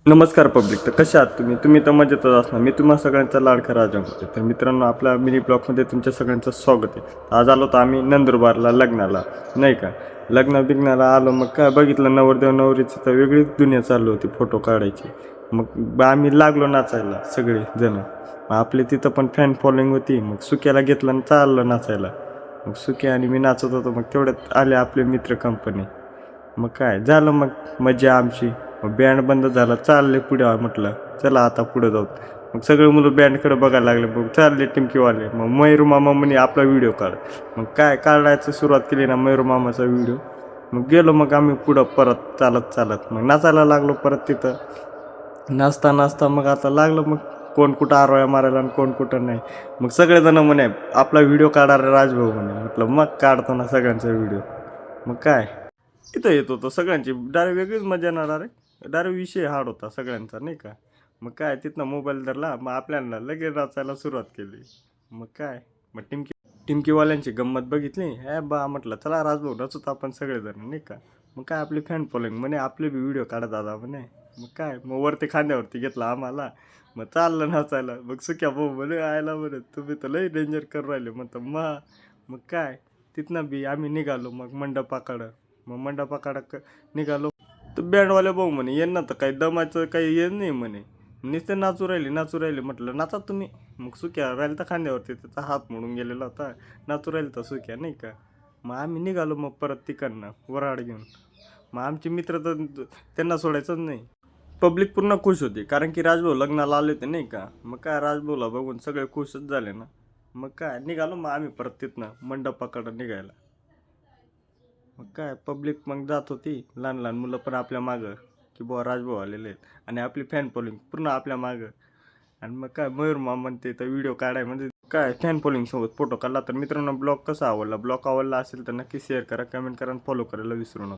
नमस्कार पब्लिक. तर कशा आहात तुम्ही तर मजेतच असणार. मी तुम्हा सगळ्यांचा लाडका राजा होते. तर मित्रांनो, आपल्या मिनी ब्लॉगमध्ये तुमच्या सगळ्यांचं स्वागत आहे. आज आलो तर आम्ही नंदुरबारला लग्नाला, नाही का. बिग्नाला आलो, मग काय बघितलं, नवरदेव नवरीची तर वेगळीच दुनिया चालू होती फोटो काढायची. मग आम्ही लागलो नाचायला सगळे जण. मग आपले तिथं पण फॅन फॉलोइंग होती. मग सुक्याला घेतलं आणि चाललं नाचायला. मग सुक्या आणि मी नाचत होतो. मग तेवढ्यात आले आपले मित्र कंपनी. मग काय झालं, मग मजा आमची. मग बँड बंद झाला, चालले पुढे. म्हटलं चला आता पुढे जाऊ. मग सगळे मुलं बँडकडे बघायला लागले. मग चालले टिमकीवाले. मग मयूर मामा म्हणे आपला व्हिडिओ काढ. मग काय काढायचं सुरुवात केली ना मयूर मामाचा व्हिडिओ. मग गेलो मग आम्ही पुढं परत चालत चालत. मग नाचायला लागलो परत तिथं. नाचता नाचता मग आता लागलं, मग कोण कुठं आरोळ्या मारायला आणि कोण कुठं नाही. मग सगळेजण म्हणे आपला व्हिडिओ काढायला राजभाऊ म्हणे. म्हटलं मग काढतो ना सगळ्यांचा व्हिडिओ. मग काय इथं येत होतं सगळ्यांची डायरेक्ट वेगळीच मजा येणार. डायरेक्ट डायरेक्ट विषय हार्ड होता सगळ्यांचा, नाही का. मग काय तिथनं मोबाईल धरला, मग आपल्याला लगेच नाचायला सुरुवात केली. मग काय, मग टिमकीवाल्यांची गंमत बघितली. हे बा म्हटलं चला राजभाऊ नचत आपण सगळेजण, नाही का. मग काय आपली फॅन फॉलोइंग म्हणे आपले बी व्हिडिओ काढत दादा म्हणे. मग काय, मग वरती खांद्यावरती घेतला आम्हाला. मग चाललं नाचायला. मग सुक्या भाऊ म्हणे आयला म्हणे तुम्ही तर लई डेंजर करू राहिले म्हणतं. मग काय तिथनं बी आम्ही निघालो मग मंडपाकडं. मग मंडपाकडं निघालो तर बँडवाले भाऊ म्हणे यांना तर काही दमाचं काही हे नाही म्हणे. नुसते नाचू राहिले. म्हटलं नाचा तुम्ही. मग सुक्या राहिलं तर खांद्यावरती, त्याचा हात मोडून गेलेला होता. नाचू राहील तर सुक्या, नाही का. मग आम्ही निघालो मग परत तिकडनं वराड घेऊन. मग आमचे मित्र तर त्यांना सोडायचंच नाही. पब्लिक पूर्ण खुश होती, कारण की राजभाऊ लग्नाला आले होते, नाही का. मग काय राजभाऊला बघून सगळे खुशच झाले ना. मग काय निघालो मग आम्ही परत तिथनं मंडपाकडं निघायला. मग काय पब्लिक मग जात होती, लहान लहान मुलं पण आपल्या मागं, की बुवा राजभाऊ आलेले आहेत. आणि आपली फॅन फॉलोइंग पूर्ण आपल्या मागं. आणि मग काय मयूर मामा म्हणते तर व्हिडिओ काढाय म्हणजे काय फॅन फॉलोइंग सोबत फोटो काढला. तर मित्रांनो, ब्लॉग कसा आवडला, ब्लॉग आवडला असेल तर नक्की शेअर करा, कमेंट करा आणि फॉलो करायला विसरू नका.